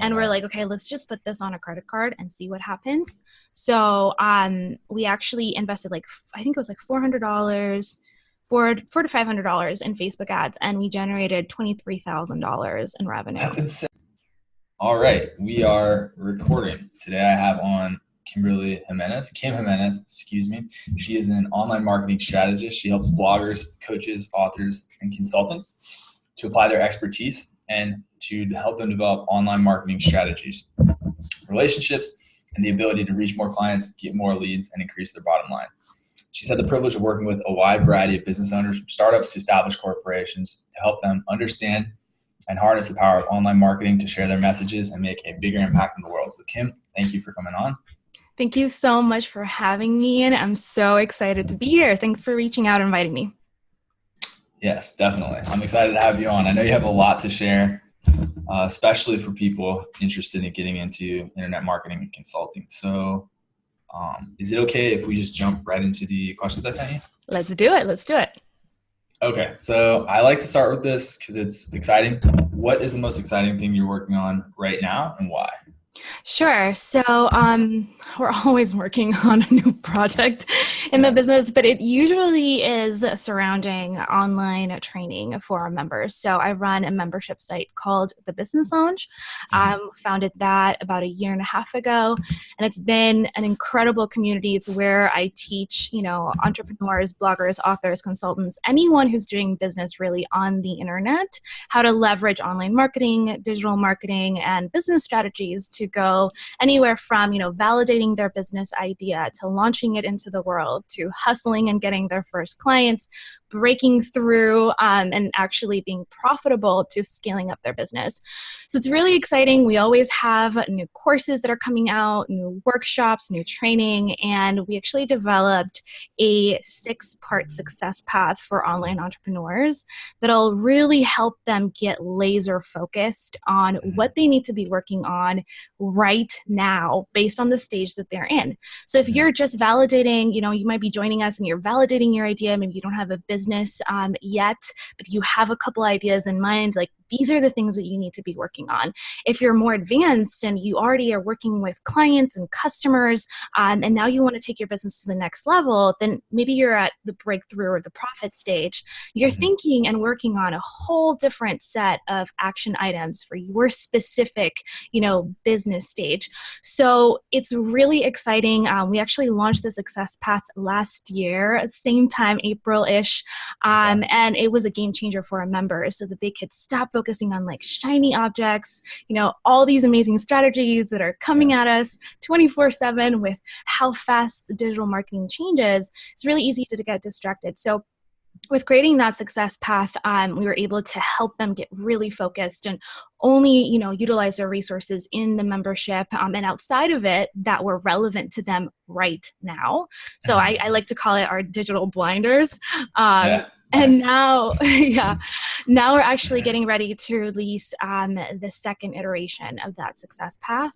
And we're like, nice. okay, let's just put this on a credit card and see what happens. So we actually invested like, I think it was like $400, four to $500 in Facebook ads, and we generated $23,000 in revenue. That's insane. All right, we are recording. Today I have on Kim Jimenez, excuse me. She is an online marketing strategist. She helps bloggers, coaches, authors, and consultants to apply their expertise and to help them develop online marketing strategies, relationships, and the ability to reach more clients, get more leads, and increase their bottom line. She's had the privilege of working with a wide variety of business owners, from startups to established corporations, to help them understand and harness the power of online marketing to share their messages and make a bigger impact in the world. So Kim, thank you for coming on. Thank you so much for having me, and I'm so excited to be here. Thanks for reaching out and inviting me. Yes, definitely. I'm excited to have you on. I know you have a lot to share, especially for people interested in getting into internet marketing and consulting. So is it okay if we just jump right into the questions I sent you? Let's do it. Let's do it. Okay, so I like to start with this because it's exciting. What is the most exciting thing you're working on right now, and why? Sure. So we're always working on a new project in the business, but it usually is surrounding online training for our members. So I run a membership site called The Business Lounge. Founded that about a year and a half ago, and it's been an incredible community. It's where I teach, entrepreneurs, bloggers, authors, consultants, anyone who's doing business really on the internet, how to leverage online marketing, digital marketing, and business strategies to go anywhere from, validating their business idea to launching it into the world to hustling and getting their first clients, breaking through and actually being profitable to scaling up their business. So it's really exciting. We always have new courses that are coming out, new workshops, new training, and we actually developed a 6-part success path for online entrepreneurs that'll really help them get laser focused on what they need to be working on right now based on the stage that they're in. So if you're just validating, you might be joining us and you're validating your idea, maybe you don't have a business yet, but you have a couple ideas in mind, like these are the things that you need to be working on. If you're more advanced and you already are working with clients and customers, and now you want to take your business to the next level, then maybe you're at the breakthrough or the profit stage. You're thinking and working on a whole different set of action items for your specific, business stage. So it's really exciting. We actually launched the Success Path last year, at the same time, April-ish, and it was a game changer for our members so that they could stop focusing on like shiny objects, all these amazing strategies that are coming at us 24/7 with how fast the digital marketing changes. It's really easy to get distracted. So with creating that success path, we were able to help them get really focused and only, utilize their resources in the membership and outside of it that were relevant to them right now. So I like to call it our digital blinders. Yeah, And nice. now, now we're actually getting ready to release the second iteration of that success path,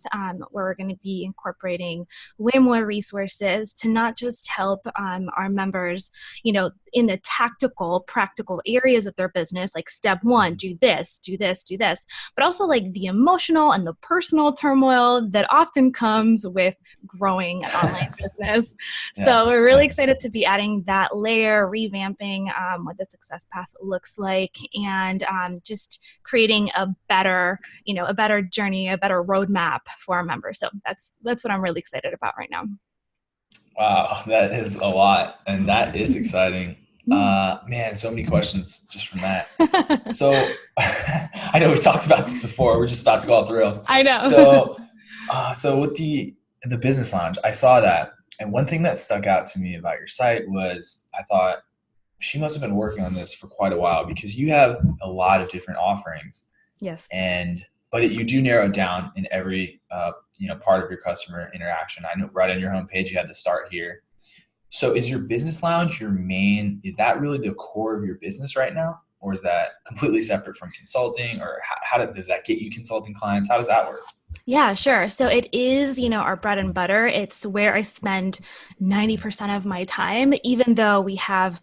where we're going to be incorporating way more resources to not just help our members, in the tactical, practical areas of their business, like step one, do this, do this, do this, but also like the emotional and the personal turmoil that often comes with growing an online business. Yeah. So we're really excited to be adding that layer, revamping what the success path looks like, and just creating a better journey, a better roadmap for our members. So that's what I'm really excited about right now. Wow, that is a lot, and that is exciting. Man, so many questions just from that. So I know we talked about this before. We're just about to go off the rails. I know. So with the business lounge, I saw that, and one thing that stuck out to me about your site was I thought she must have been working on this for quite a while because you have a lot of different offerings. Yes. But you do narrow it down in every part of your customer interaction. I know right on your homepage you have the start here. So is your business lounge is that really the core of your business right now? Or is that completely separate from consulting? Or does that get you consulting clients? How does that work? Yeah, sure. So it is, our bread and butter. It's where I spend 90% of my time, even though we have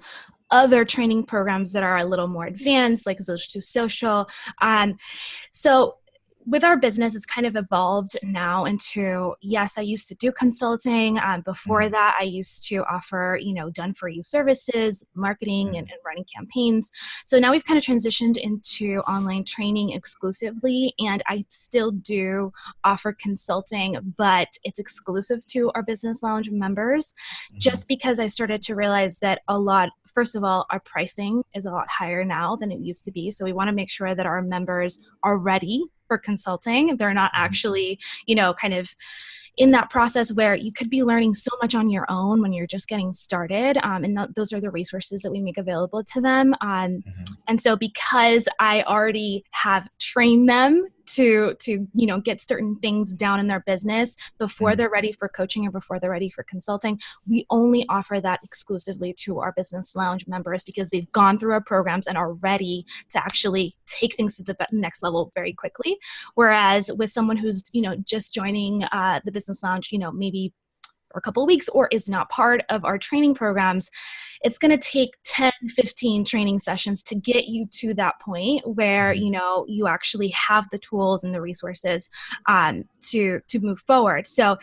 other training programs that are a little more advanced, like Social to Social. So with our business, it's kind of evolved now into, yes, I used to do consulting. Before Mhm. that, I used to offer, done for you services, marketing, and running campaigns. So now we've kind of transitioned into online training exclusively. And I still do offer consulting, but it's exclusive to our Business Lounge members, Mhm. just because I started to realize that first of all, our pricing is a lot higher now than it used to be. So we want to make sure that our members are ready for consulting. They're not Mhm. actually, kind of in that process where you could be learning so much on your own when you're just getting started. Those are the resources that we make available to them. Mhm. And so because I already have trained them to get certain things down in their business before Mhm. they're ready for coaching or before they're ready for consulting, we only offer that exclusively to our Business Lounge members because they've gone through our programs and are ready to actually take things to the next level very quickly. Whereas with someone who's just joining the Business Lounge, maybe for a couple of weeks or is not part of our training programs, it's going to take 10, 15 training sessions to get you to that point where, Mhm. you actually have the tools and the resources to move forward. So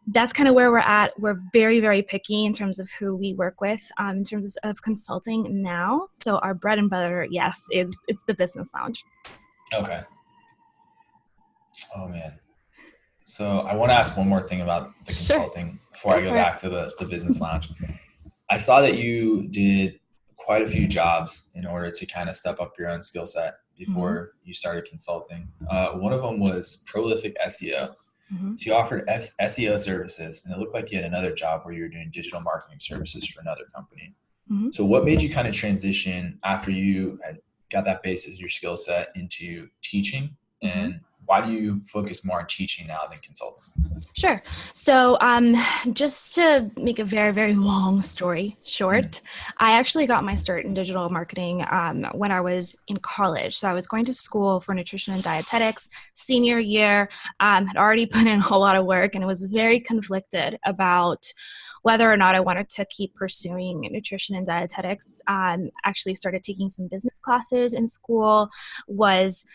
that's kind of where we're at. We're very, very picky in terms of who we work with in terms of consulting now. So our bread and butter, yes, it's the Business Lounge. Okay. Oh man. So I want to ask one more thing about the Sure. consulting before I Go go for it. back to the business lounge. I saw that you did quite a few jobs in order to kind of step up your own skill set Mm-hmm. before you started consulting. One of them was prolific SEO. Mm-hmm. So you offered SEO services, and it looked like you had another job where you were doing digital marketing services for another company. Mm-hmm. So what made you kind of transition after you had got that basis of your skill set into teaching? Mm-hmm. And why do you focus more on teaching now than consulting? Sure. So, just to make a very, very long story Mm. short, I actually got my start in digital marketing when I was in college. So, I was going to school for nutrition and dietetics, senior year, had already put in a lot of work and was very conflicted about whether or not I wanted to keep pursuing nutrition and dietetics. Actually started taking some business classes in school, was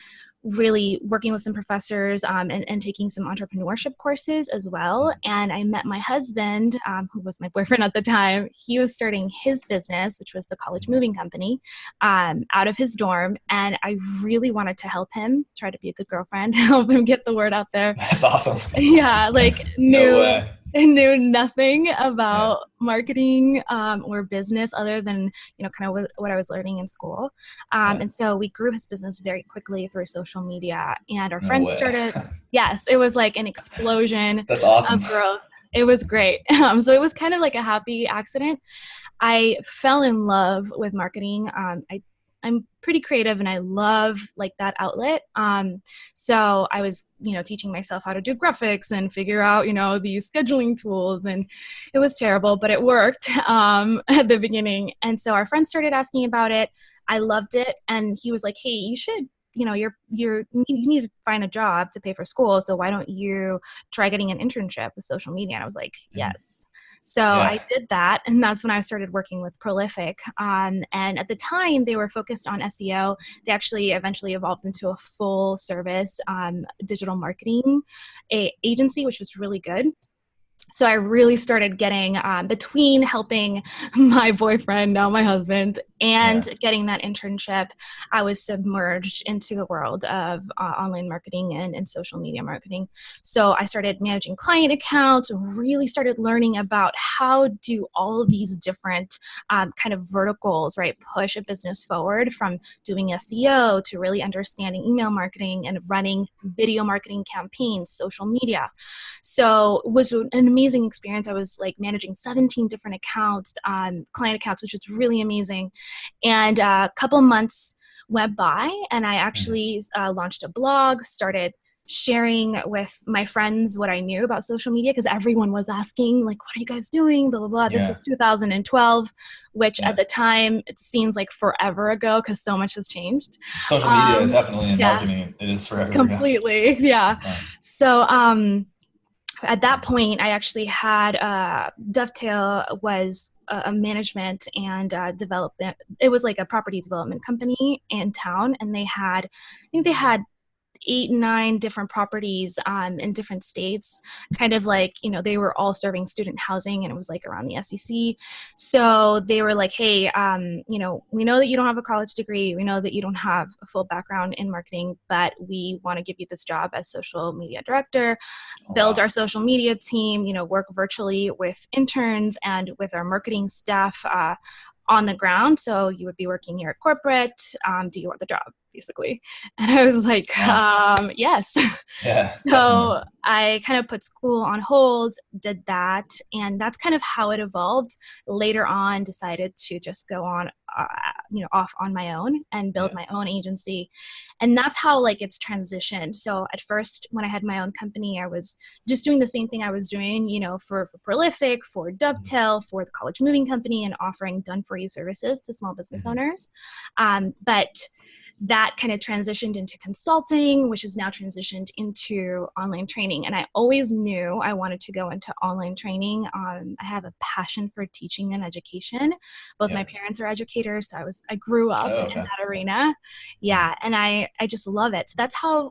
really working with some professors and taking some entrepreneurship courses as well. And I met my husband, who was my boyfriend at the time. He was starting his business, which was the college moving company, out of his dorm. And I really wanted to help him, try to be a good girlfriend, help him get the word out there. That's awesome. Yeah, like No way. knew nothing Yeah. about marketing or business other than kind of what I was learning in school. Yeah. And so we grew his business very quickly through social media, and our No friends way. started. Yes, it was like an explosion That's awesome. of growth. It was great. So it was kind of like a happy accident. I fell in love with marketing. I'm pretty creative and I love like that outlet. So I was, teaching myself how to do graphics and figure out, these scheduling tools, and it was terrible, but it worked at the beginning. And so our friends started asking about it. I loved it. And he was like, hey, you should, you need to find a job to pay for school. So why don't you try getting an internship with social media? And I was like, Mhm. yes. So I Yeah. did that, and that's when I started working with Prolific. And at the time, they were focused on SEO. They actually eventually evolved into a full service digital marketing agency, which was really good. So I really started getting between helping my boyfriend, now my husband, and Yeah. getting that internship, I was submerged into the world of online marketing and social media marketing. So I started managing client accounts, really started learning about how do all of these different kind of verticals, right, push a business forward, from doing SEO to really understanding email marketing and running video marketing campaigns, social media. So it was an amazing experience. I was like managing 17 different accounts, client accounts, which was really amazing. And a couple months went by, and I Mhm. actually launched a blog, started sharing with my friends what I knew about social media, because everyone was asking, like, what are you guys doing? Blah, blah, blah. This Yeah. was 2012, which at Yeah. the time it seems like forever ago because so much has changed. Social media, Um, definitely in yes, marketing, it is forever ago. completely. Yeah. Yeah. So, at that point, I actually had Dovetail was a management and development. It was like a property development company in town, and I think they had 8, 9 different properties in different states, kind of like, they were all serving student housing, and it was like around the SEC. So they were like, hey, we know that you don't have a college degree. We know that you don't have a full background in marketing, but we want to give you this job as social media director, Oh, build wow. our social media team, work virtually with interns and with our marketing staff on the ground. So you would be working here at corporate. Do you want the job, basically? And I was like, Wow. yes. Yeah, definitely. So I kind of put school on hold, did that, and that's kind of how it evolved. Later on, decided to just go on, off on my own and build Yeah. my own agency, and that's how like it's transitioned. So at first, when I had my own company, I was just doing the same thing I was doing, for Prolific, for Dovetail, for the college moving company, and offering done-for-you services to small business Mm-hmm. owners. But that kind of transitioned into consulting, which has now transitioned into online training. And I always knew I wanted to go into online training. I have a passion for teaching and education. Both Yeah. my parents are educators, so I grew up Oh, in okay. that arena. Mm. Yeah, and I just love it. So that's how,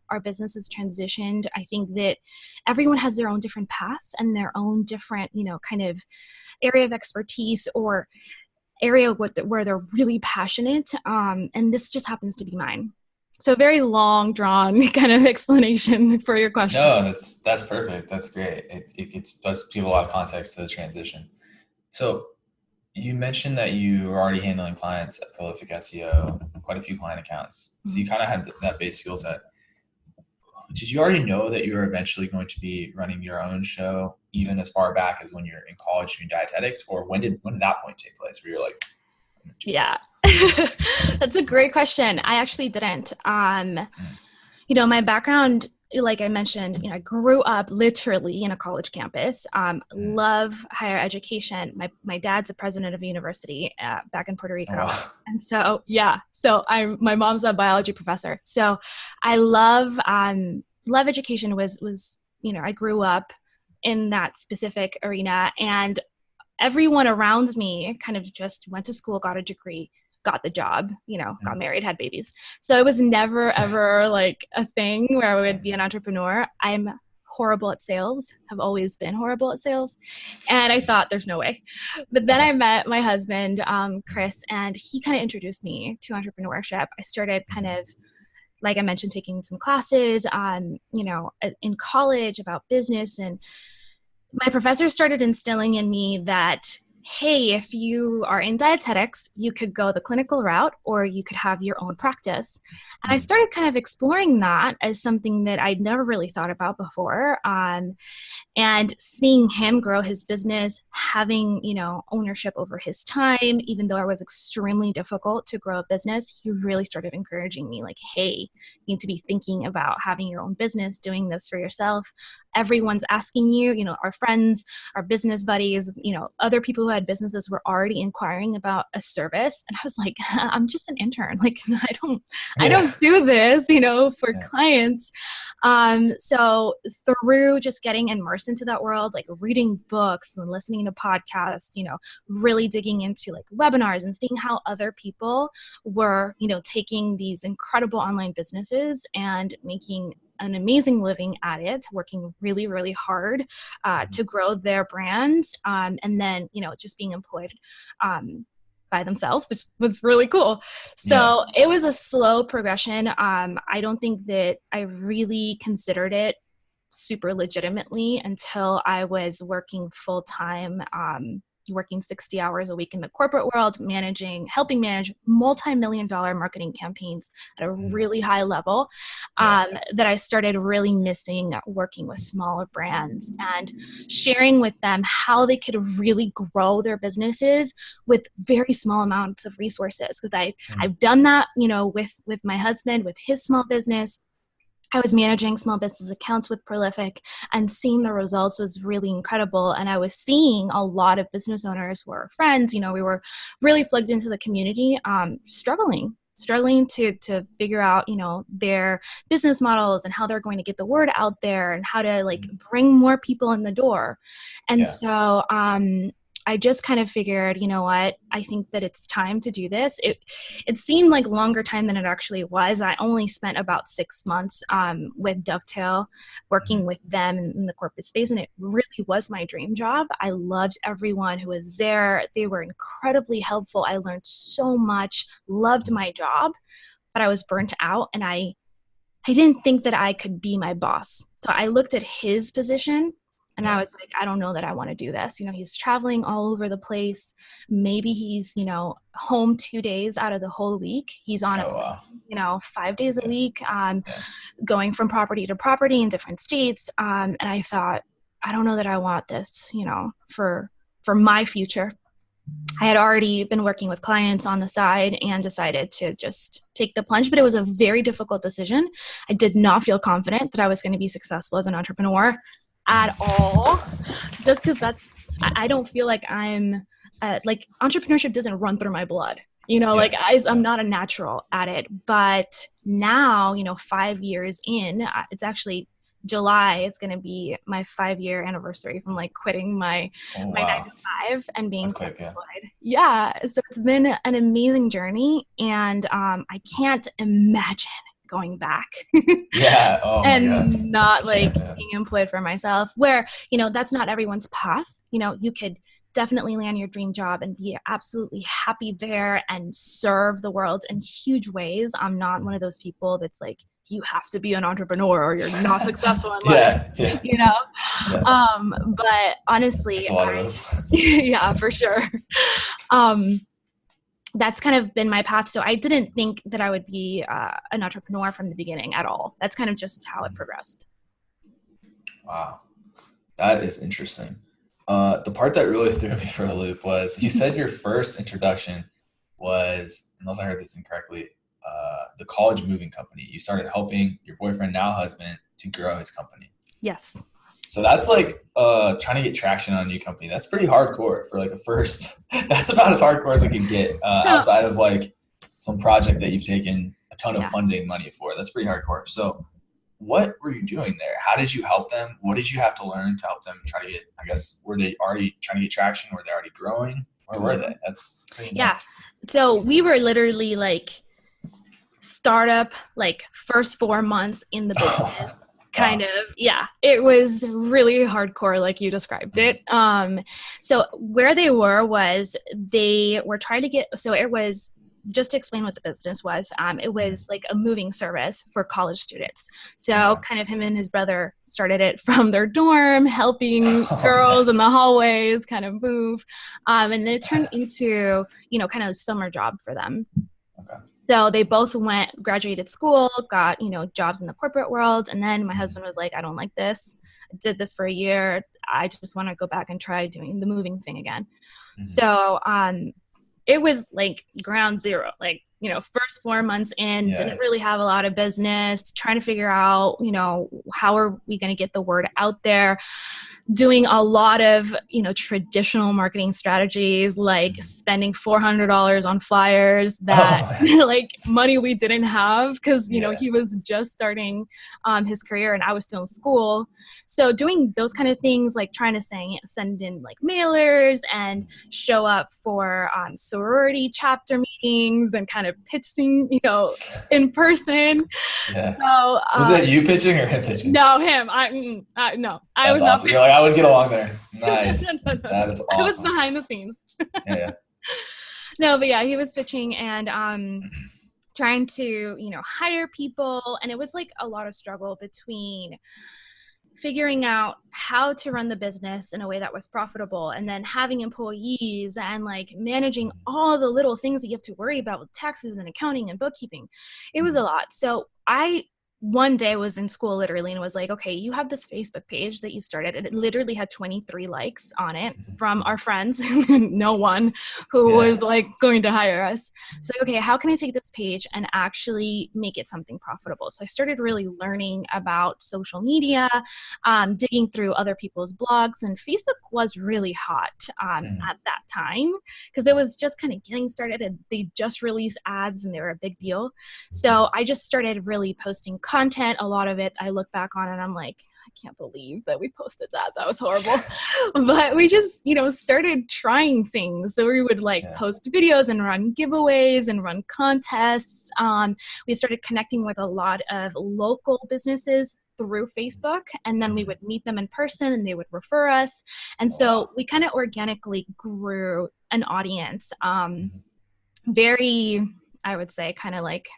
our business has transitioned. I think that everyone has their own different path and their own different, kind of area of expertise or area where they're really passionate. And this just happens to be mine. So very long drawn kind of explanation for your question. No, that's perfect. That's great. Does give a lot of context to the transition. So you mentioned that you were already handling clients at Prolific SEO, quite a few client accounts. So Mhm. you kind of had that base skill set. Did you already know that you were eventually going to be running your own show, even as far back as when you're in college doing dietetics, or when did that point take place where you're like, I'm gonna do Yeah. both? That's a great question. I actually didn't. Mm, My background, like I mentioned, I grew up literally in a college campus. mm. Love higher education. My dad's the president of a university back in Puerto Oh, Rico. wow. And so, yeah, so my mom's a biology professor. So I love education was, I grew up in that specific arena, and everyone around me kind of just went to school, got a degree, got the job, got Mm. married, had babies. So it was never ever like a thing where I would be an entrepreneur. I'm horrible at sales, have always been horrible at sales. And I thought there's no way. But then I met my husband, Chris, and he kind of introduced me to entrepreneurship. I started kind of, like I mentioned, taking some classes in college about business, and my professor started instilling in me that, hey, if you are in dietetics, you could go the clinical route or you could have your own practice. And I Mm. started kind of exploring that as something that I'd never really thought about before. And seeing him grow his business, having ownership over his time, even though it was extremely difficult to grow a business, he really started encouraging me, like, hey, you need to be thinking about having your own business, doing this for yourself. Everyone's asking you, our friends, our business buddies, other people who had businesses were already inquiring about a service. And I was like, I'm just an intern, like I Yeah. don't do this for Yeah. clients. So through just getting immersed into that world, like reading books and listening to podcasts, really digging into like webinars and seeing how other people were, taking these incredible online businesses and making an amazing living at it, working really, really hard Mhm. to grow their brands, and then, just being employed by themselves, which was really cool. Yeah. So it was a slow progression. I don't think that I really considered it super legitimately until I was working full time, working 60 hours a week in the corporate world, helping manage multi-million dollar marketing campaigns at a Mhm. really high level, Yeah. that I started really missing working with smaller brands and sharing with them how they could really grow their businesses with very small amounts of resources. Because Mm. I've done that, with my husband, with his small business. I was managing small business accounts with Prolific, and seeing the results was really incredible. And I was seeing a lot of business owners who were friends, we were really plugged into the community, struggling to figure out, their business models and how they're going to get the word out there and how to like Mm. bring more people in the door. And Yeah. so, I just kind of figured, you know what, I think that it's time to do this. It seemed like longer time than it actually was. I only spent about 6 months with Dovetail, working with them in the corporate space, and it really was my dream job. I loved everyone who was there. They were incredibly helpful. I learned so much, loved my job, but I was burnt out, and I didn't think that I could be my boss. So I looked at his position and I Yeah. was like, I don't know that I want to do this. He's traveling all over the place. Maybe he's, home 2 days out of the whole week. He's on a Oh, plane, wow. 5 days a Yeah. week, Yeah. going from property to property in different states. And I thought, I don't know that I want this, for my future. I had already been working with clients on the side and decided to just take the plunge, but it was a very difficult decision. I did not feel confident that I was going to be successful as an entrepreneur at all, just because I don't feel like like entrepreneurship doesn't run through my blood. Like I'm not a natural at it. But now, 5 years in, it's actually July, it's going to be my 5-year anniversary from like quitting my Oh, my wow. 9 to 5 and being That's quick. Yeah. self-employed. Yeah, so it's been an amazing journey, and I can't imagine going back Yeah. Oh my God. and not like Yeah. being employed for myself. Where that's not everyone's path. You could definitely land your dream job and be absolutely happy there and serve the world in huge ways. I'm not one of those people that's like, you have to be an entrepreneur or you're not successful in life. Yeah. Yeah. Yes. But honestly, There's a lot of those. yeah, for sure. That's kind of been my path. So I didn't think that I would be an entrepreneur from the beginning at all. That's kind of just how it progressed. Wow. That is interesting. The part that really threw me for a loop was you said your first introduction was, unless I heard this incorrectly, the college moving company. You started helping your boyfriend, now husband, to grow his company. Yes. So that's like trying to get traction on a new company. That's pretty hardcore for like a first. That's about as hardcore as it can get outside of like some project that you've taken a ton of funding money for. That's pretty hardcore. So what were you doing there? How did you help them? What did you have to learn to help them try to get, I guess, were they already trying to get traction? Were they already growing? Where were they? That's pretty nuts. So we were literally like startup, like first 4 months in the business. Kind of, yeah. It was really hardcore, like you described it. So where they were was they were trying to get, so it was, just to explain what the business was, it was like a moving service for college students. So kind of him and his brother started it from their dorm, helping girls in the hallways kind of move. And then it turned into, kind of a summer job for them. So they both graduated school, got, jobs in the corporate world. And then my husband was like, I don't like this. I did this for a year. I just want to go back and try doing the moving thing again. So it was like ground zero, like, first 4 months in, didn't really have a lot of business, trying to figure out, how are we going to get the word out there, doing a lot of, traditional marketing strategies, like spending $400 on flyers that like money we didn't have because, he was just starting his career and I was still in school. So doing those kind of things, like trying to send in like mailers and show up for sorority chapter meetings and kind of pitching, in person. Yeah. So was that you pitching or him pitching? No, him. No, I was awesome. You're like, I would get along there. Nice. No. That is awesome. I was behind the scenes. Yeah. No, but yeah, he was pitching and trying to, hire people. And it was like a lot of struggle between figuring out how to run the business in a way that was profitable and then having employees and like managing all the little things that you have to worry about with taxes and accounting and bookkeeping. It was a lot. So I one day was in school literally and was like, okay, you have this Facebook page that you started and it literally had 23 likes on it from our friends, no one who was like going to hire us. So okay, how can I take this page and actually make it something profitable? So I started really learning about social media, digging through other people's blogs, and Facebook was really hot at that time because it was just kind of getting started and they just released ads and they were a big deal. So I just started really posting content, a lot of it I look back on and I'm like, I can't believe that we posted that. That was horrible. But we just, started trying things. So we would post videos and run giveaways and run contests. We started connecting with a lot of local businesses through Facebook, and then we would meet them in person and they would refer us. And so we kind of organically grew an audience. Very, I would say, kind of like,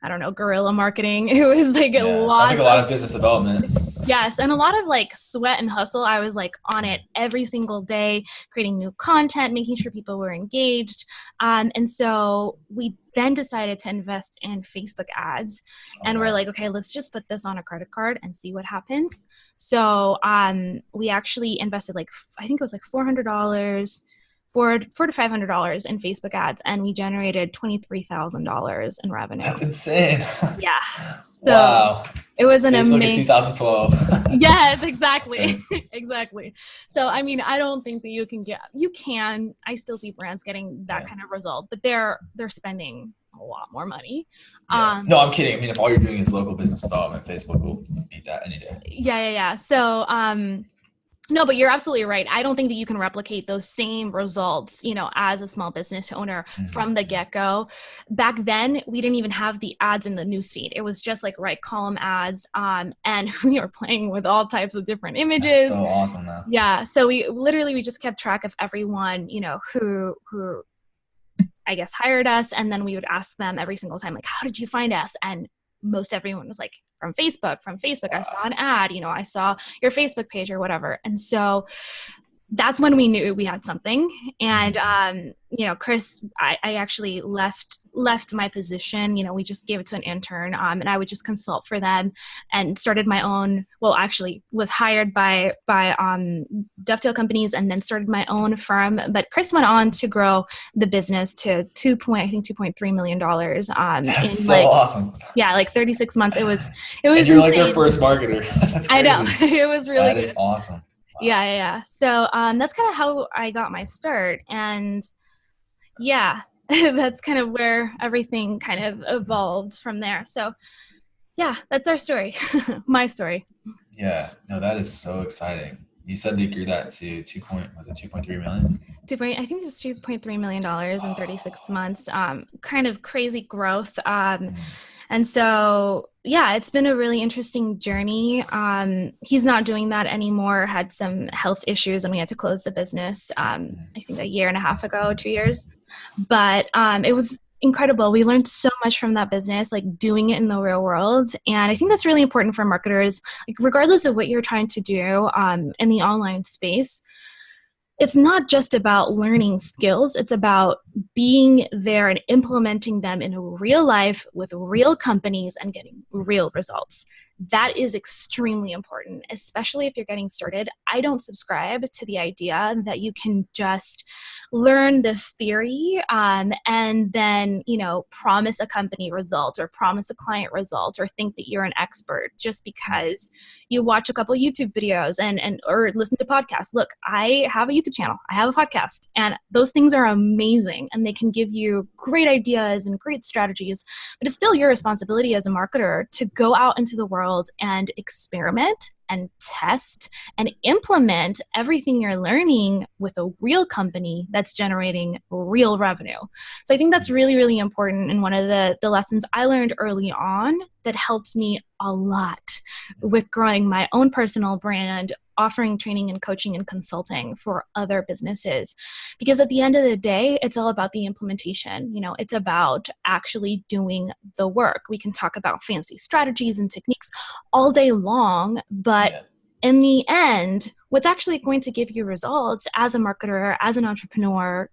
I don't know, guerrilla marketing. It was like sounds like a lot of business development. Yes. And a lot of sweat and hustle. I was on it every single day, creating new content, making sure people were engaged. And so we then decided to invest in Facebook ads. And we're like, okay, let's just put this on a credit card and see what happens. So we actually invested I think it was $400, $400 to $500 in Facebook ads, and we generated $23,000 in revenue. That's insane. Yeah. So wow. It was an Facebook amazing. in 2012. Yes, exactly. Exactly. So, I mean, I don't think that you can, I still see brands getting that kind of result, but they're spending a lot more money. Yeah. No, I'm kidding. I mean, if all you're doing is local business development, Facebook will beat that any day. Yeah. So, no, but you're absolutely right. I don't think that you can replicate those same results, as a small business owner from the get-go. Back then, we didn't even have the ads in the newsfeed. It was just right column ads. And we were playing with all types of different images. That's so awesome, though. Yeah. So we just kept track of everyone, who I guess hired us. And then we would ask them every single time, how did you find us? And most everyone was from Facebook. I saw an ad, I saw your Facebook page or whatever. And so that's when we knew we had something. And, Chris, I actually left my position. We just gave it to an intern, and I would just consult for them, and started my own, actually was hired by dovetail companies and then started my own firm. But Chris went on to grow the business to $2.3 million. That's so awesome. Yeah. 36 months. It was and you're insane. their first marketer. That's crazy. I know. It was really That good. is awesome. Wow. Yeah. So that's kind of how I got my start. And yeah, that's kind of where everything kind of evolved from there. So yeah, that's our story. My story. Yeah. No, that is so exciting. You said they grew that to 2.3 million? I think it was $2.3 million in 36 months. Kind of crazy growth. And so, yeah, it's been a really interesting journey. He's not doing that anymore, had some health issues, and we had to close the business, I think a year and a half ago, 2 years. But it was incredible. We learned so much from that business, doing it in the real world. And I think that's really important for marketers, regardless of what you're trying to do in the online space. It's not just about learning skills. It's about being there and implementing them in real life with real companies and getting real results. That is extremely important, especially if you're getting started. I don't subscribe to the idea that you can just learn this theory and then, promise a company result or promise a client result or think that you're an expert just because you watch a couple YouTube videos and or listen to podcasts. Look, I have a YouTube channel. I have a podcast, and those things are amazing and they can give you great ideas and great strategies, but it's still your responsibility as a marketer to go out into the world and experiment and test and implement everything you're learning with a real company that's generating real revenue. So I think that's really, really important. And one of the lessons I learned early on that helped me a lot with growing my own personal brand, offering training and coaching and consulting for other businesses. Because at the end of the day, it's all about the implementation. It's about actually doing the work. We can talk about fancy strategies and techniques all day long, but in the end, what's actually going to give you results as a marketer, as an entrepreneur,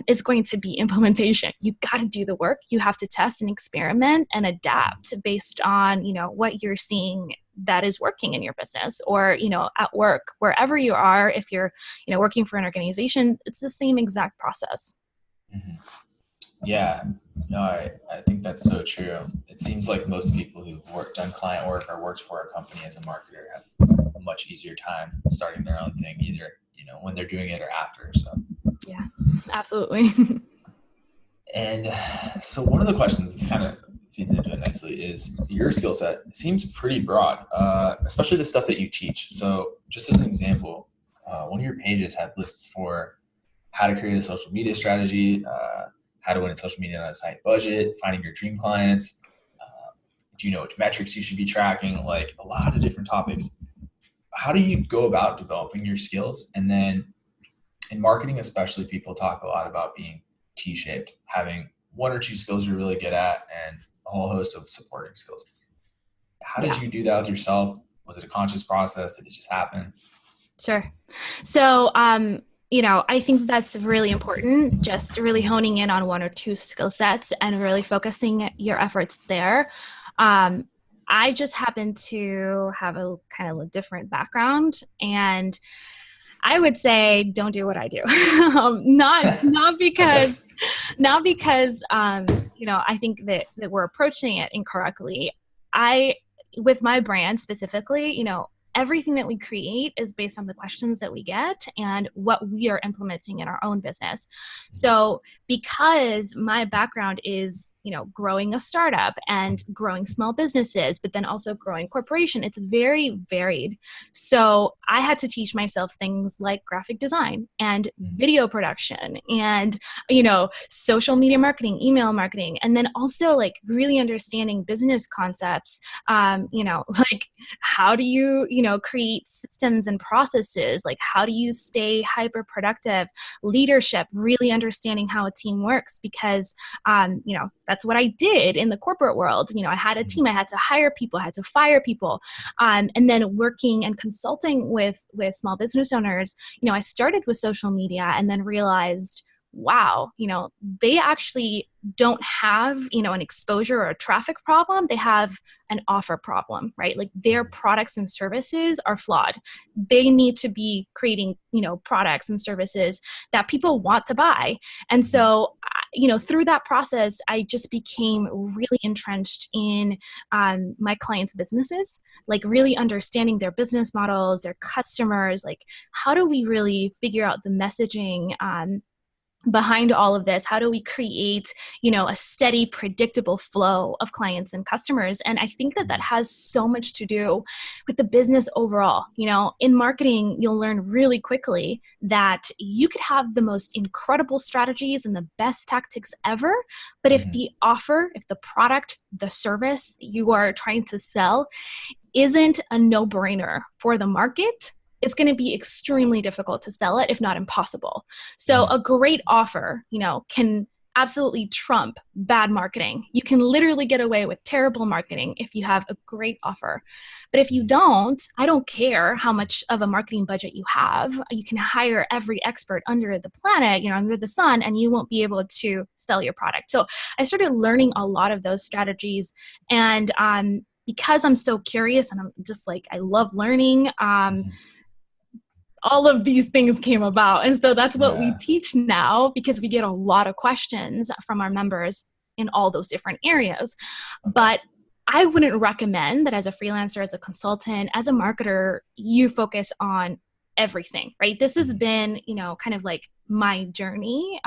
is going to be implementation. You got to do the work. You have to test and experiment and adapt based on, what you're seeing that is working in your business or, at work, wherever you are. If you're, working for an organization, it's the same exact process. Mm-hmm. Yeah, no, I think that's so true. It seems like most people who've done client work or worked for a company as a marketer have a much easier time starting their own thing, either, when they're doing it or after. So yeah, absolutely. And so one of the questions is kind of feeds into it nicely is your skill set seems pretty broad, especially the stuff that you teach. So just as an example, one of your pages had lists for how to create a social media strategy, how to win a social media on a tight budget, finding your dream clients. Do you know which metrics you should be tracking? Like a lot of different topics. How do you go about developing your skills? And then in marketing, especially, people talk a lot about being T-shaped, having one or two skills you're really good at and a whole host of supporting skills. How did Yeah. you do that with yourself? Was it a conscious process? Did it just happen? Sure. So, I think that's really important, just really honing in on one or two skill sets and really focusing your efforts there. I just happen to have a kind of a different background, and I would say don't do what I do. Not Okay. because I think that we're approaching it incorrectly. I With my brand specifically, everything that we create is based on the questions that we get and what we are implementing in our own business. So because my background is, growing a startup and growing small businesses, but then also growing corporation, it's very varied. So I had to teach myself things like graphic design and video production and, social media marketing, email marketing, and then also like really understanding business concepts, like how do you, create systems and processes? Like, how do you stay hyper productive? Leadership, really understanding how a team works, because, that's what I did in the corporate world. I had a team, I had to hire people, I had to fire people. And then working and consulting with small business owners, I started with social media and then realized, wow, they actually don't have, an exposure or a traffic problem. They have an offer problem, right? Like their products and services are flawed. They need to be creating, products and services that people want to buy. And so, through that process, I just became really entrenched in my clients' businesses, like really understanding their business models, their customers, like how do we really figure out the messaging behind all of this? How do we create, a steady, predictable flow of clients and customers? And I think that has so much to do with the business overall. In marketing, you'll learn really quickly that you could have the most incredible strategies and the best tactics ever, but if the offer, if the product, the service you are trying to sell isn't a no-brainer for the market, it's going to be extremely difficult to sell it, if not impossible. So a great offer, can absolutely trump bad marketing. You can literally get away with terrible marketing if you have a great offer. But if you don't, I don't care how much of a marketing budget you have. You can hire every expert under the planet, under the sun, and you won't be able to sell your product. So I started learning a lot of those strategies. And because I'm so curious and I'm just like, I love learning, all of these things came about. And so that's what we Yeah. teach now, because we get a lot of questions from our members in all those different areas. Okay. But I wouldn't recommend that as a freelancer, as a consultant, as a marketer, you focus on everything, right? This has been, kind of like my journey.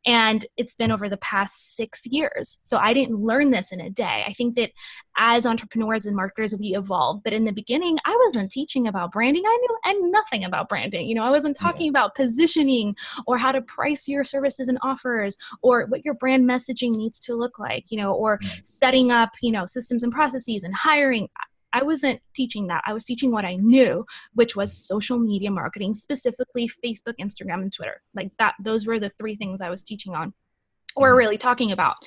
And it's been over the past 6 years. So I didn't learn this in a day. I think that as entrepreneurs and marketers, we evolve. But in the beginning, I wasn't teaching about branding. I knew nothing about branding. I wasn't Yeah. talking about positioning or how to price your services and offers or what your brand messaging needs to look like, or setting up, systems and processes and hiring. I wasn't teaching that. I was teaching what I knew, which was social media marketing, specifically Facebook, Instagram, and Twitter. Like that, those were the 3 things I was teaching on or really talking about.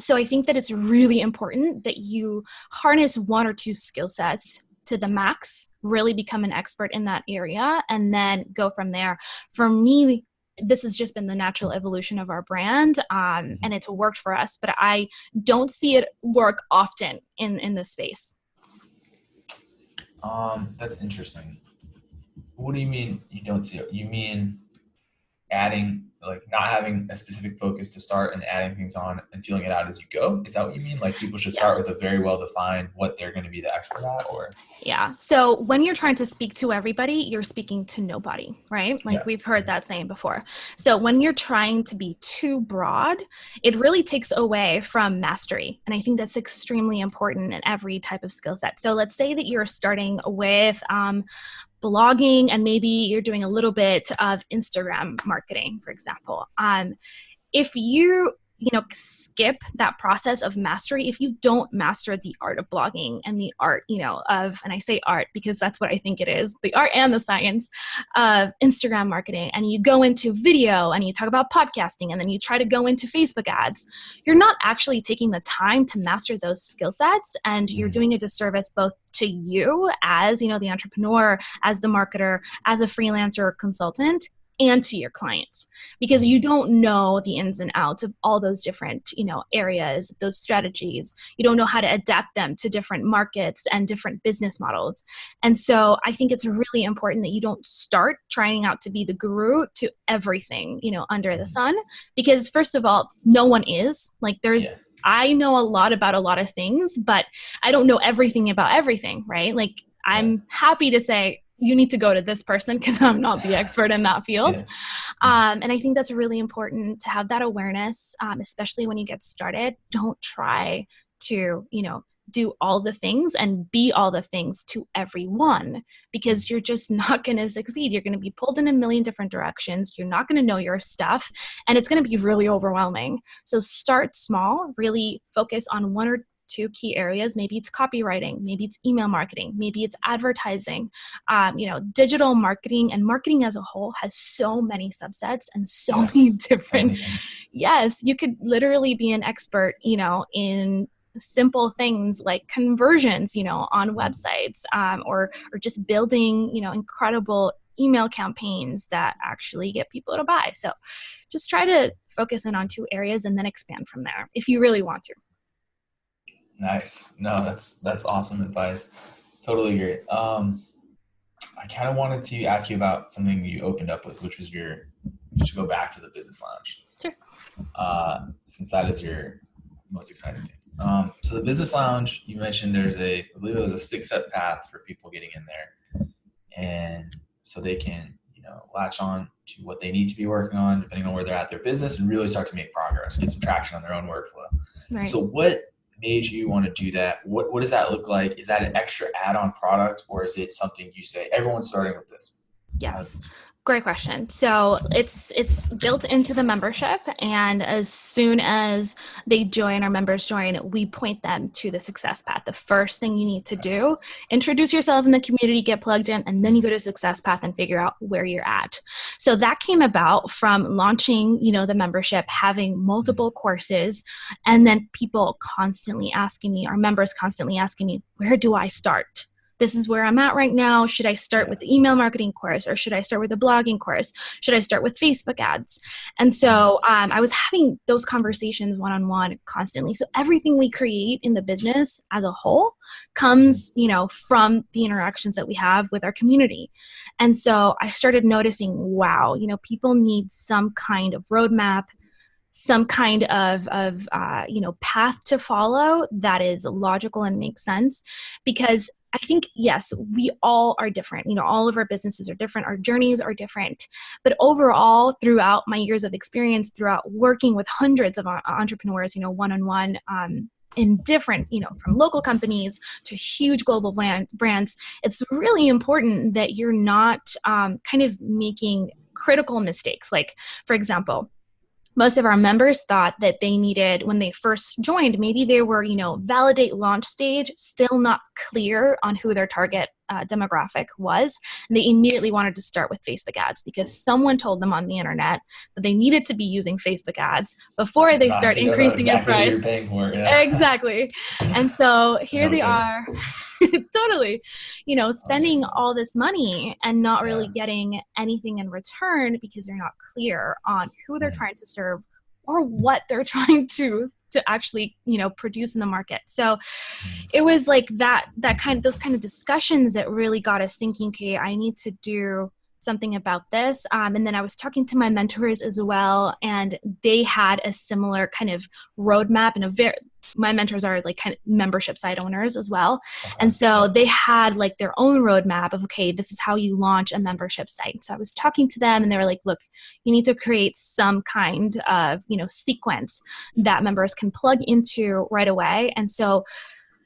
So I think that it's really important that you harness 1 or 2 skill sets to the max, really become an expert in that area, and then go from there. For me, this has just been the natural evolution of our brand, and it's worked for us, but I don't see it work often in this space. That's interesting. What do you mean you don't see it? You mean adding like not having a specific focus to start and adding things on and feeling it out as you go? Is that what you mean? Like people should start with a very well-defined what they're going to be the expert at, or? Yeah. So when you're trying to speak to everybody, you're speaking to nobody, right? Like we've heard that saying before. So when you're trying to be too broad, it really takes away from mastery. And I think that's extremely important in every type of skill set. So let's say that you're starting with blogging and maybe you're doing a little bit of Instagram marketing, for example. If you know, skip that process of mastery, if you don't master the art of blogging and the art, you know, of, and I say art because that's what I think it is, the art and the science of Instagram marketing, and you go into video and you talk about podcasting and then you try to go into Facebook ads, you're not actually taking the time to master those skill sets, and you're doing a disservice both to you as, you know, the entrepreneur, as the marketer, as a freelancer or consultant, and to your clients, because you don't know the ins and outs of all those different, you know, areas, those strategies. You don't know how to adapt them to different markets and different business models. And so I think it's really important that you don't start trying out to be the guru to everything, you know, under the sun, because first of all, no one is. Like I know a lot about a lot of things, but I don't know everything about everything, right? Like I'm happy to say, you need to go to this person because I'm not the expert in that field. And I think that's really important to have that awareness, especially when you get started. Don't try to, you know, do all the things and be all the things to everyone, because you're just not going to succeed. You're going to be pulled in a million different directions. You're not going to know your stuff, and it's going to be really overwhelming. So start small, really focus on one or two key areas. Maybe it's copywriting, maybe it's email marketing, maybe it's advertising. You know, digital marketing and marketing as a whole has so many subsets and so many different. Yes, you could literally be an expert, you know, in simple things like conversions, you know, on websites, or just building, you know, incredible email campaigns that actually get people to buy. So just try to focus in on two areas and then expand from there if you really want to. Nice. No, that's awesome advice. Totally agree. I kind of wanted to ask you about something you opened up with, which was you should go back to the business lounge. Sure. Since that is your most exciting thing. So the business lounge, you mentioned I believe it was a 6-step path for people getting in there, and so they can, you know, latch on to what they need to be working on depending on where they're at their business and really start to make progress, get some traction on their own workflow. Right. So what made you want to do that? What does that look like? Is that an extra add-on product, or is it something you say everyone's starting with this? Yes. Great question. So it's built into the membership, and as soon as they join, our members join, we point them to the success path. The first thing you need to do, introduce yourself in the community, get plugged in, and then you go to success path and figure out where you're at. So that came about from launching, you know, the membership, having multiple courses, and then people constantly asking me, our members constantly asking me, where do I start? This is where I'm at right now. Should I start with the email marketing course, or should I start with the blogging course? Should I start with Facebook ads? And so I was having those conversations one-on-one constantly. So everything we create in the business as a whole comes, you know, from the interactions that we have with our community. And so I started noticing, wow, you know, people need some kind of roadmap, some kind of you know, path to follow that is logical and makes sense. Because I think, yes, we all are different. You know, all of our businesses are different. Our journeys are different. But overall, throughout my years of experience, throughout working with hundreds of entrepreneurs, you know, one-on-one, in different, you know, from local companies to huge global brands, it's really important that you're not kind of making critical mistakes. Like, for example, most of our members thought that they needed, when they first joined, maybe they were, you know, validate launch stage, still not clear on who their target demographic was. And they immediately wanted to start with Facebook ads because someone told them on the internet that they needed to be using Facebook ads before they start increasing in price. You're paying for it, yeah. Exactly. And so here they are, totally, you know, spending all this money and not really getting anything in return because they're not clear on who they're trying to serve or what they're trying to actually, you know, produce in the market. So it was like those kind of discussions that really got us thinking, okay, I need to do something about this. And then I was talking to my mentors as well, and they had a similar kind of roadmap, and my mentors are like kind of membership site owners as well. Okay. And so they had like their own roadmap of, okay, this is how you launch a membership site. So I was talking to them and they were like, look, you need to create some kind of, sequence that members can plug into right away. And so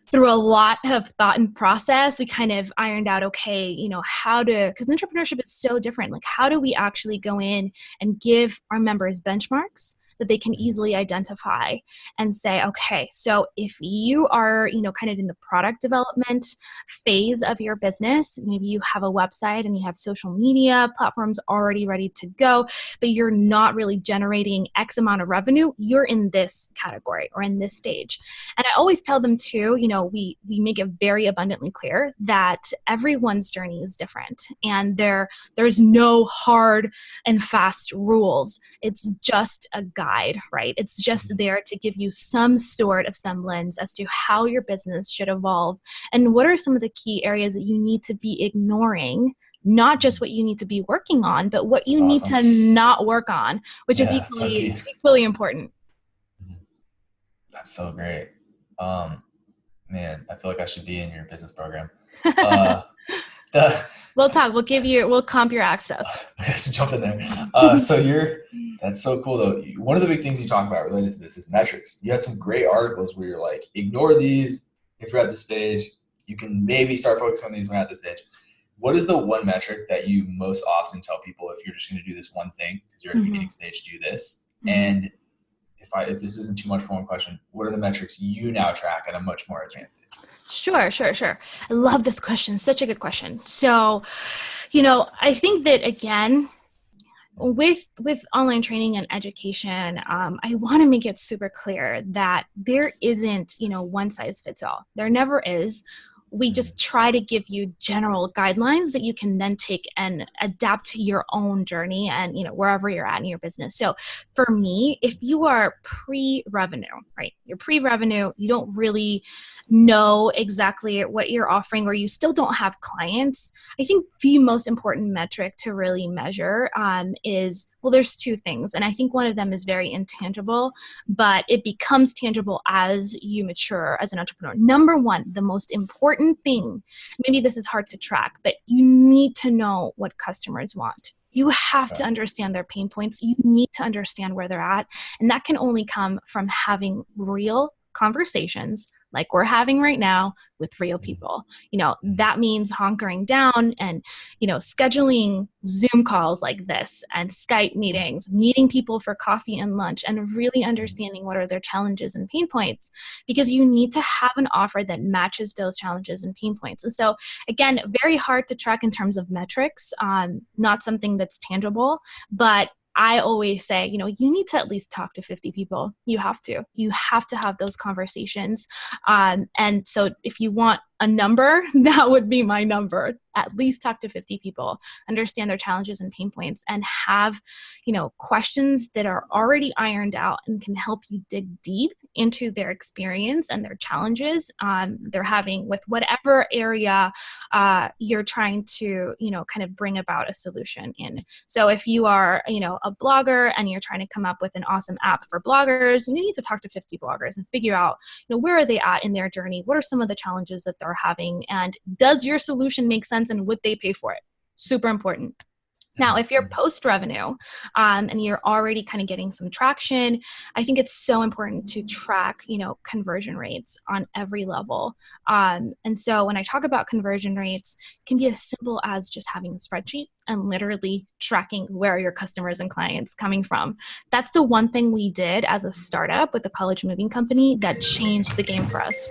through a lot of thought and process, we kind of ironed out, okay, how to, because entrepreneurship is so different. Like, how do we actually go in and give our members benchmarks that they can easily identify and say, okay, so if you are, kind of in the product development phase of your business, maybe you have a website and you have social media platforms already ready to go, but you're not really generating X amount of revenue, you're in this category or in this stage. And I always tell them too, we make it very abundantly clear that everyone's journey is different, and there's no hard and fast rules. It's just a guide, right? It's just there to give you some sort of semblance as to how your business should evolve and what are some of the key areas that you need to be ignoring, not just what you need to be working on, but what you need to not work on, which is equally important. That's so great. Man, I feel like I should be in your business program. We'll talk. We'll comp your access. I have to jump in there. That's so cool though. One of the big things you talk about related to this is metrics. You had some great articles where you're like, ignore these if you're at this stage. You can maybe start focusing on these when you're at this stage. What is the one metric that you most often tell people if you're just going to do this one thing, because you're at the beginning stage, do this? And if this isn't too much for one question, what are the metrics you now track at a much more advanced stage? Sure. I love this question. Such a good question. So, I think that again, with online training and education, I want to make it super clear that there isn't, one size fits all. There never is. We just try to give you general guidelines that you can then take and adapt to your own journey and, wherever you're at in your business. So for me, if you are pre-revenue, right, you're pre-revenue, you don't really know exactly what you're offering, or you still don't have clients, I think the most important metric to really measure is, well, there's two things. And I think one of them is very intangible, but it becomes tangible as you mature as an entrepreneur. Number one, the most important thing, maybe this is hard to track, but you need to know what customers want. You have to understand their pain points. You need to understand where they're at. And that can only come from having real conversations like we're having right now with real people. That means hunkering down and, scheduling Zoom calls like this and Skype meetings, meeting people for coffee and lunch, and really understanding what are their challenges and pain points, because you need to have an offer that matches those challenges and pain points. And so again, very hard to track in terms of metrics, not something that's tangible, but I always say, you need to at least talk to 50 people. You have to have those conversations. And so if you want a number, that would be my number. At least talk to 50 people, understand their challenges and pain points, and have, questions that are already ironed out and can help you dig deep into their experience and their challenges they're having with whatever area you're trying to, kind of bring about a solution in. So if you are, a blogger and you're trying to come up with an awesome app for bloggers, you need to talk to 50 bloggers and figure out, where are they at in their journey? What are some of the challenges that they're having? And does your solution make sense, and would they pay for it? Super important. Now, if you're post-revenue and you're already kind of getting some traction, I think it's so important to track, conversion rates on every level. And so when I talk about conversion rates, it can be as simple as just having a spreadsheet and literally tracking where are your customers and clients coming from. That's the one thing we did as a startup with the college moving company that changed the game for us.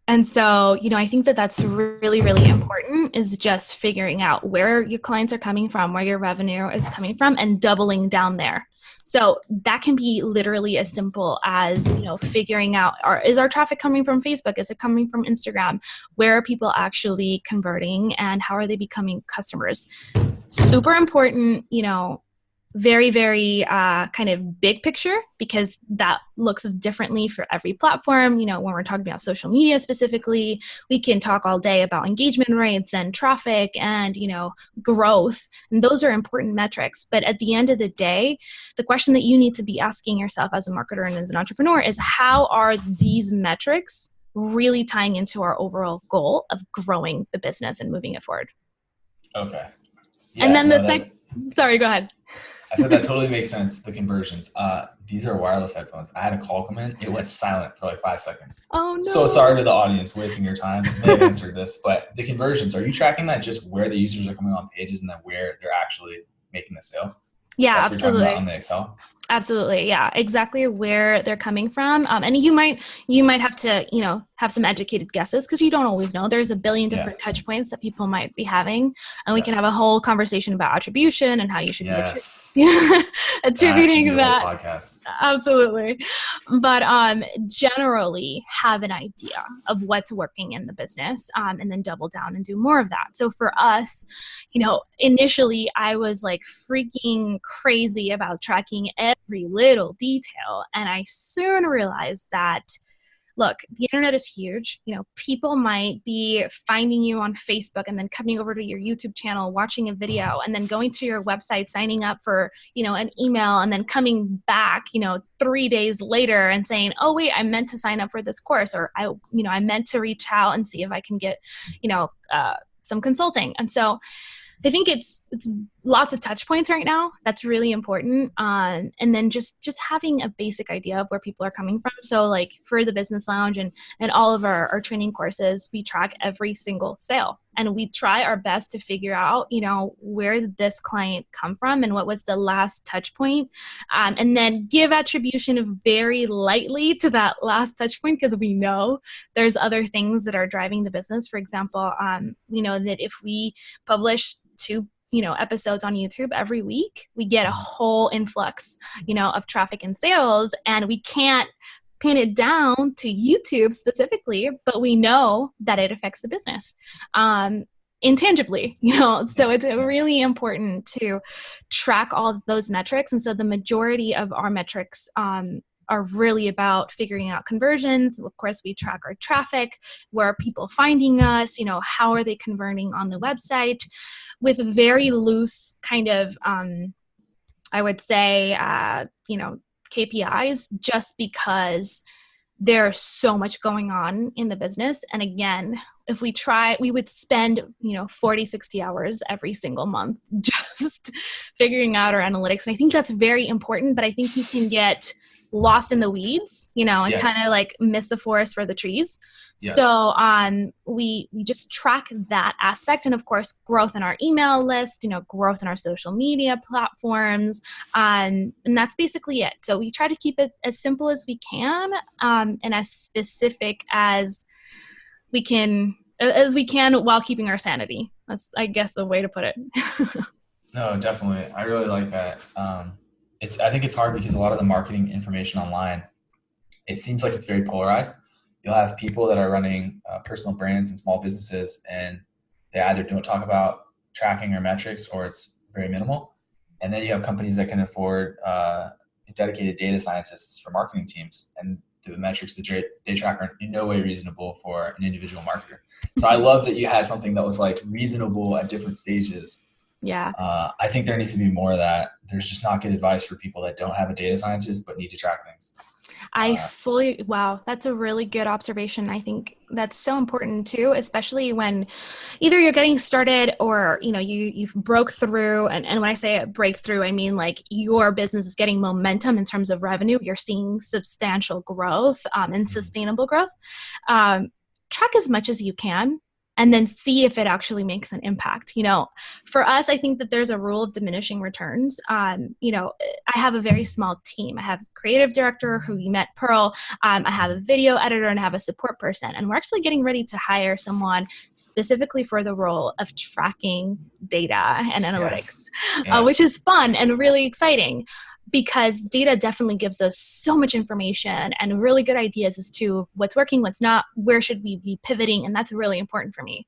And so, I think that that's really, really important, is just figuring out where your clients are coming from, where your revenue is coming from, and doubling down there. So that can be literally as simple as, figuring out, is our traffic coming from Facebook? Is it coming from Instagram? Where are people actually converting, and how are they becoming customers? Super important, very, very kind of big picture, because that looks differently for every platform. You know, when we're talking about social media specifically, we can talk all day about engagement rates and traffic and, you know, growth. And those are important metrics. But at the end of the day, the question that you need to be asking yourself as a marketer and as an entrepreneur is, how are these metrics really tying into our overall goal of growing the business and moving it forward? Okay. And Yeah, then no, the second, sorry, go ahead. I said that totally makes sense. The conversions. These are wireless headphones. I had a call come in. It went silent for like 5 seconds. Oh, no. So sorry to the audience wasting your time. They have answered this, but the conversions, are you tracking that just where the users are coming on pages and then where they're actually making the sale? Yeah, That's what you're talking about absolutely. on the Excel? Absolutely. Yeah, exactly where they're coming from. And you might have to, you know, have some educated guesses, because you don't always know. There's a billion Yeah. different touch points that people might be having. And we Yeah. can have a whole conversation about attribution and how you should Yes. be That could be attributing a that. whole podcast. Absolutely. But generally have an idea of what's working in the business, and then double down and do more of that. So for us, you know, initially I was like freaking crazy about tracking every little detail. And I soon realized that, look, the internet is huge. You know, people might be finding you on Facebook and then coming over to your YouTube channel, watching a video, and then going to your website, signing up for, you know, an email, and then coming back, you know, 3 days later and saying, oh, wait, I meant to sign up for this course, or I meant to reach out and see if I can get, you know, some consulting. And so I think it's lots of touch points right now. That's really important. And then just having a basic idea of where people are coming from. So like for the Business Lounge and all of our training courses, we track every single sale. And we try our best to figure out, you know, where did this client come from and what was the last touch point. And then give attribution very lightly to that last touch point, because we know there's other things that are driving the business. For example, we know that if we publish 2 episodes on YouTube every week, we get a whole influx, of traffic and sales, and we can't pin it down to YouTube specifically, but we know that it affects the business intangibly, so it's really important to track all of those metrics. And so the majority of our metrics are really about figuring out conversions. Of course, we track our traffic, where are people finding us, how are they converting on the website, with very loose kind of, I would say, KPIs, just because there's so much going on in the business. And again, if we would spend, 40, 60 hours every single month just figuring out our analytics. And I think that's very important, but I think you can get lost in the weeds, and Yes. kind of like miss the forest for the trees. Yes. So we just track that aspect. And of course, growth in our email list, growth in our social media platforms. And that's basically it. So we try to keep it as simple as we can, and as specific as we can while keeping our sanity. That's, I guess, a way to put it. No, definitely. I really like that. I think it's hard because a lot of the marketing information online, it seems like it's very polarized. You'll have people that are running personal brands and small businesses, and they either don't talk about tracking or metrics, or it's very minimal. And then you have companies that can afford dedicated data scientists for marketing teams, and the metrics that they track are in no way reasonable for an individual marketer. So I love that you had something that was like reasonable at different stages. Yeah. I think there needs to be more of that. There's just not good advice for people that don't have a data scientist but need to track things. Wow, that's a really good observation. I think that's so important too, especially when either you're getting started or, you've broke through. And when I say breakthrough, I mean like your business is getting momentum in terms of revenue. You're seeing substantial growth and sustainable growth. Track as much as you can, and then see if it actually makes an impact. For us, I think that there's a rule of diminishing returns. I have a very small team. I have a creative director who you met, Pearl. I have a video editor, and I have a support person. And we're actually getting ready to hire someone specifically for the role of tracking data and analytics, Yes. Yeah. Which is fun and really exciting, because data definitely gives us so much information and really good ideas as to what's working, what's not, where should we be pivoting. And that's really important for me.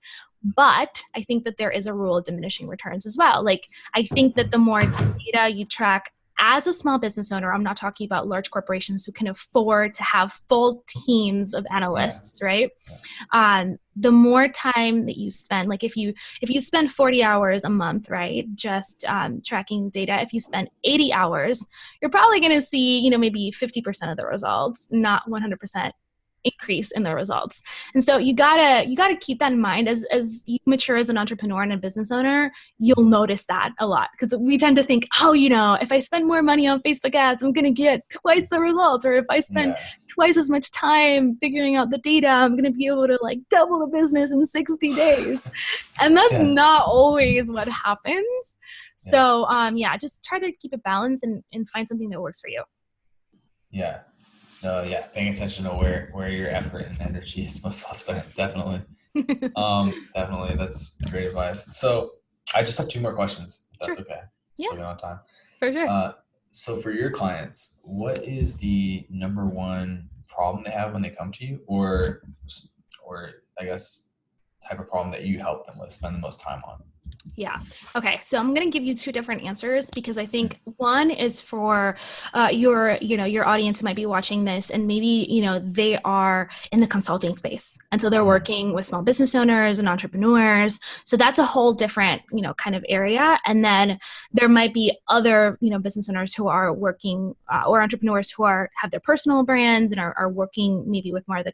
But I think that there is a rule of diminishing returns as well. Like, I think that the more data you track as a small business owner, I'm not talking about large corporations who can afford to have full teams of analysts, right? The more time that you spend, like if you spend 40 hours a month, right, just tracking data, if you spend 80 hours, you're probably going to see, maybe 50% of the results, not 100% increase in the results. And so you gotta keep that in mind as you mature as an entrepreneur and a business owner. You'll notice that a lot, because we tend to think, if I spend more money on Facebook ads, I'm gonna get twice the results, or if I spend twice as much time figuring out the data, I'm gonna be able to like double the business in 60 days. And that's not always what happens. So just try to keep it balanced and find something that works for you. Paying attention to where your effort and energy is most well spent. Definitely. Definitely. That's great advice. So I just have two more questions, if that's okay. Still on time. For sure. So for your clients, what is the number one problem they have when they come to you, or I guess type of problem that you help them with, spend the most time on? Yeah. Okay. So I'm going to give you two different answers, because I think one is for your audience who might be watching this, and maybe, they are in the consulting space. And so they're working with small business owners and entrepreneurs. So that's a whole different, kind of area. And then there might be other, business owners who are working or entrepreneurs who have their personal brands and are working maybe with more of the,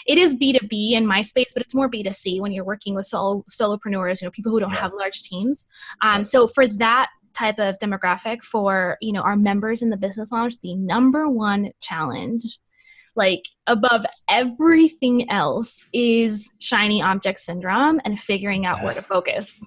it is B2B in my space, but it's more B2C when you're working with solopreneurs, people who don't have large teams. So for that type of demographic, for, our members in the business lounge, the number one challenge, like above everything else, is shiny object syndrome and figuring out where to focus,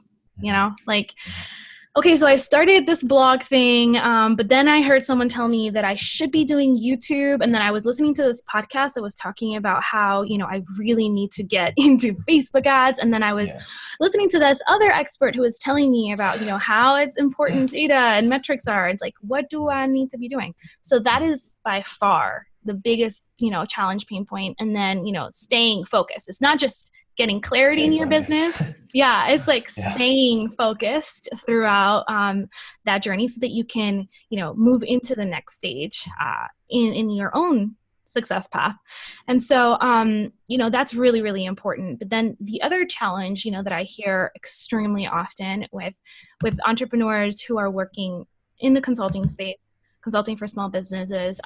okay, so I started this blog thing, but then I heard someone tell me that I should be doing YouTube. And then I was listening to this podcast that was talking about how, I really need to get into Facebook ads. And then I was listening to this other expert who was telling me about, how it's important data and metrics are. It's like, what do I need to be doing? So that is by far the biggest, challenge, pain point. And then, staying focused. It's not just getting clarity in your business. It's like staying focused throughout that journey, so that you can, move into the next stage in your own success path. And so, that's really, really important. But then the other challenge, that I hear extremely often with entrepreneurs who are working in the consulting space, consulting for small businesses,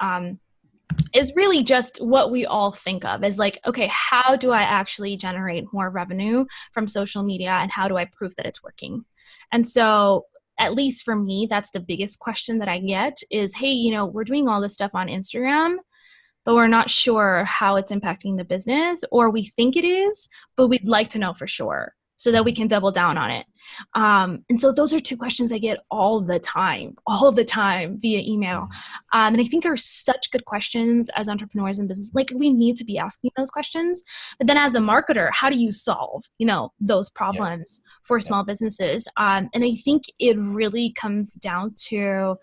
is really just what we all think of as like, okay, how do I actually generate more revenue from social media, and how do I prove that it's working? And so, at least for me, that's the biggest question that I get is, hey, we're doing all this stuff on Instagram, but we're not sure how it's impacting the business, or we think it is, but we'd like to know for sure, so that we can double down on it. And so those are two questions I get all the time via email. And I think are such good questions as entrepreneurs in business. Like, we need to be asking those questions. But then as a marketer, how do you solve, those problems for small businesses? And I think it really comes down to,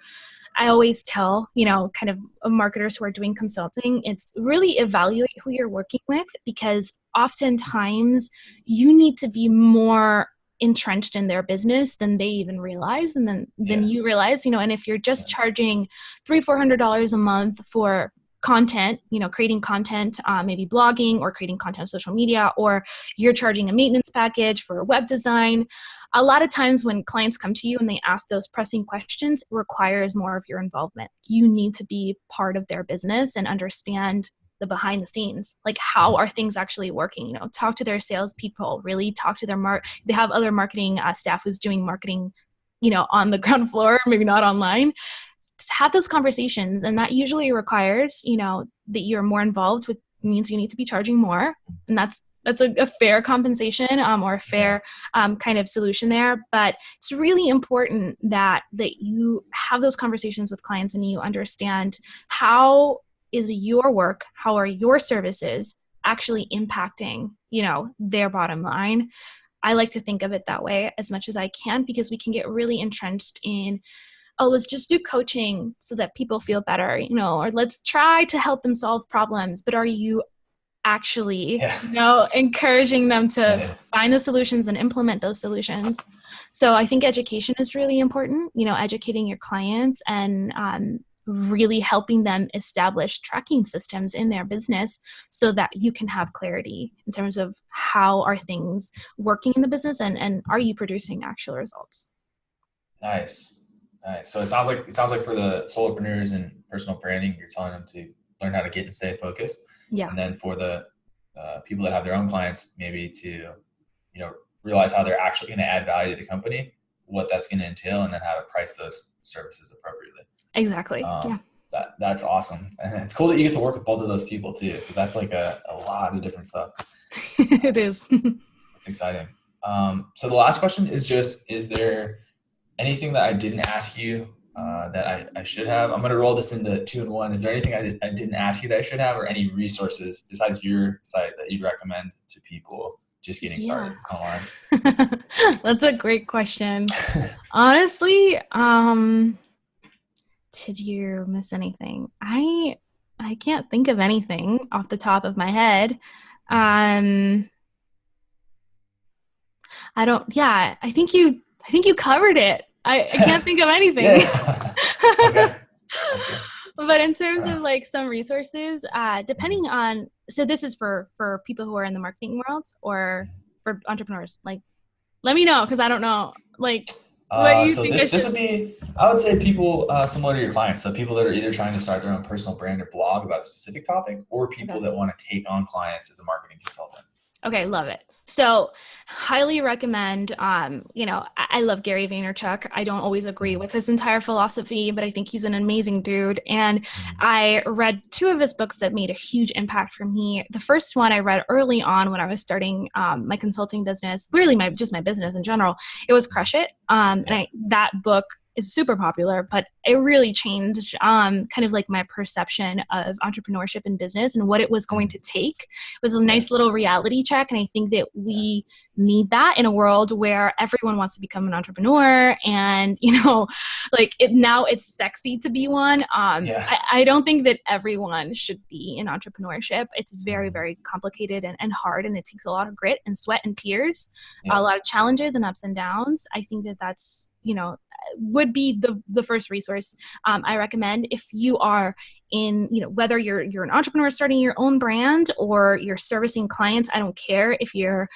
I always tell, kind of marketers who are doing consulting, it's really evaluate who you're working with, because oftentimes you need to be more entrenched in their business than they even realize. And then you realize, and if you're just charging $300-400 a month for content, creating content, maybe blogging or creating content on social media, or you're charging a maintenance package for web design, a lot of times when clients come to you and they ask those pressing questions, it requires more of your involvement. You need to be part of their business and understand the behind the scenes, like how are things actually working, talk to their salespeople, really talk to their they have other marketing staff who's doing marketing, on the ground floor, maybe not online. Just have those conversations. And that usually requires, that you're more involved, which means you need to be charging more. And that's a fair compensation or a fair kind of solution there. But it's really important that you have those conversations with clients and you understand how is your work, how are your services actually impacting, their bottom line. I like to think of it that way as much as I can, because we can get really entrenched in, let's just do coaching so that people feel better, or let's try to help them solve problems. But are you actually, Yeah. encouraging them to Yeah. find the solutions and implement those solutions. So I think education is really important, educating your clients and really helping them establish tracking systems in their business so that you can have clarity in terms of how are things working in the business and are you producing actual results. Nice. Nice. So it sounds like for the solopreneurs and personal branding, you're telling them to learn how to get and stay focused. Yeah, And then for the people that have their own clients, maybe to, realize how they're actually going to add value to the company, what that's going to entail, and then how to price those services appropriately. exactly. Yeah. Um, that's awesome. And it's cool that you get to work with both of those people too, because that's like a lot of different stuff. It is. It's exciting. So the last question is just, is there anything that I didn't ask you that I should have? I'm going to roll this into 2 and 1. Is there anything I didn't ask you that I should have, or any resources besides your site that you'd recommend to people just getting Yeah. started online? That's a great question. Honestly, did you miss anything? I can't think of anything off the top of my head. Um, I don't, yeah, I think you covered it. I can't think of anything. Yeah. Okay. That's good. But in terms of like some resources, depending on, so this is for people who are in the marketing world or for entrepreneurs, like, let me know because I don't know, like, what do you So think I this should? would be, I would say, people similar to your clients. So people that are either trying to start their own personal brand or blog about a specific topic, or people Okay. that want to take on clients as a marketing consultant. Okay, love it. So, highly recommend. I love Gary Vaynerchuk. I don't always agree Mhm. with his entire philosophy, but I think he's an amazing dude. And Mhm. I read 2 of his books that made a huge impact for me. The first one I read early on when I was starting my consulting business, really my business in general. It was Crush It, Yeah. that book is super popular, but it really changed kind of like my perception of entrepreneurship and business and what it was going Mhm. to take. It was a Yeah. nice little reality check. And I think that Yeah. we need that in a world where everyone wants to become an entrepreneur and, like now it's sexy to be one. Yeah. I don't think that everyone should be in entrepreneurship. It's very, Mhm. very complicated and hard, and it takes a lot of grit and sweat and tears, a Yeah. lot of challenges and ups and downs. I think that that's, would be the first resource I recommend if you are in, whether you're an entrepreneur starting your own brand or you're servicing clients. I don't care if you're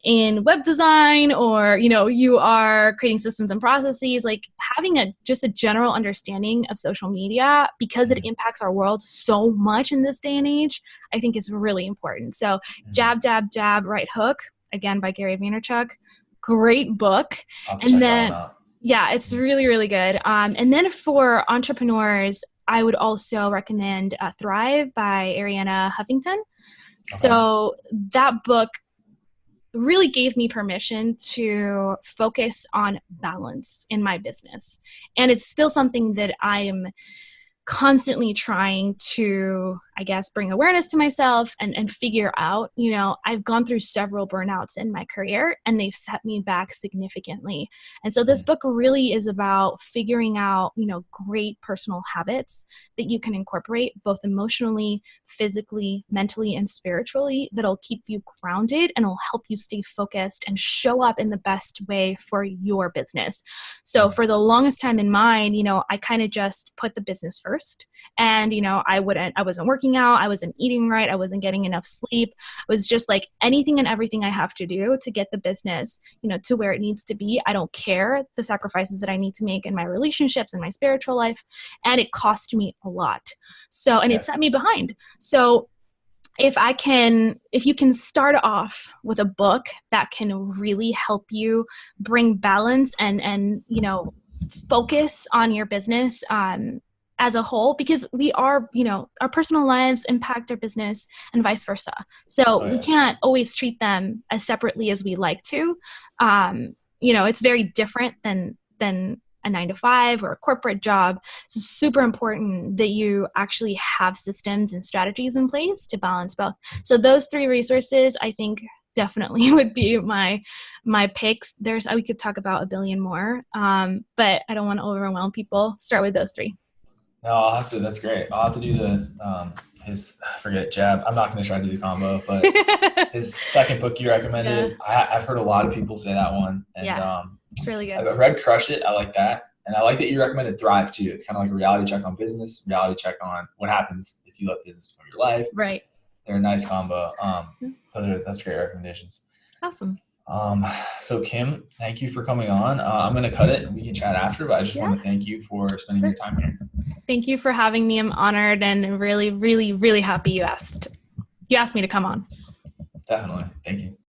in web design or you are creating systems and processes, like having just a general understanding of social media because it Mhm. impacts our world so much in this day and age, I think is really important. So Mhm. Jab Jab Jab Right Hook, again by Gary Vaynerchuk, great book. I'll have to And check that one then out. yeah, it's Mhm. really, really good. And then for entrepreneurs, I would also recommend Thrive by Ariana Huffington. Okay. So that book really gave me permission to focus on balance in my business. And it's still something that I am constantly trying to, I guess, bring awareness to myself and figure out. I've gone through several burnouts in my career and they've set me back significantly. And so this Mhm. book really is about figuring out, great personal habits that you can incorporate both emotionally, physically, mentally, and spiritually that'll keep you grounded and will help you stay focused and show up in the best way for your business. So Mhm. for the longest time in mine, I kind of just put the business first. And, I wasn't working out. I wasn't eating right. I wasn't getting enough sleep. It was just like anything and everything I have to do to get the business, to where it needs to be. I don't care the sacrifices that I need to make in my relationships and my spiritual life. And it cost me a lot. So, and it Yeah. set me behind. So if you can start off with a book that can really help you bring balance and focus on your business as a whole, because we are, our personal lives impact our business and vice versa, so Oh we yeah. can't always treat them as separately as we like to. It's very different than a 9 to 5 or a corporate job. So it's super important that you actually have systems and strategies in place to balance both. So those 3 resources, I think, definitely would be my picks. We could talk about a billion more, but I don't want to overwhelm people. Start with those 3. No, I'll have to. That's great. I'll have to do the I forget, Jab. I'm not going to try to do the combo, but his second book you recommended, I've heard a lot of people say that one. And it's really good. I've read Crush It. I like that. And I like that you recommended Thrive too. It's kind of like a reality check on business, reality check on what happens if you let business become your life. Right. They're a nice combo. That's great recommendations. Awesome. So Kim, thank you for coming on. I'm going to cut it and we can chat after, but I just want to thank you for spending your time here. Thank you for having me. I'm honored and really, really, really happy you asked me to come on. Definitely. Thank you.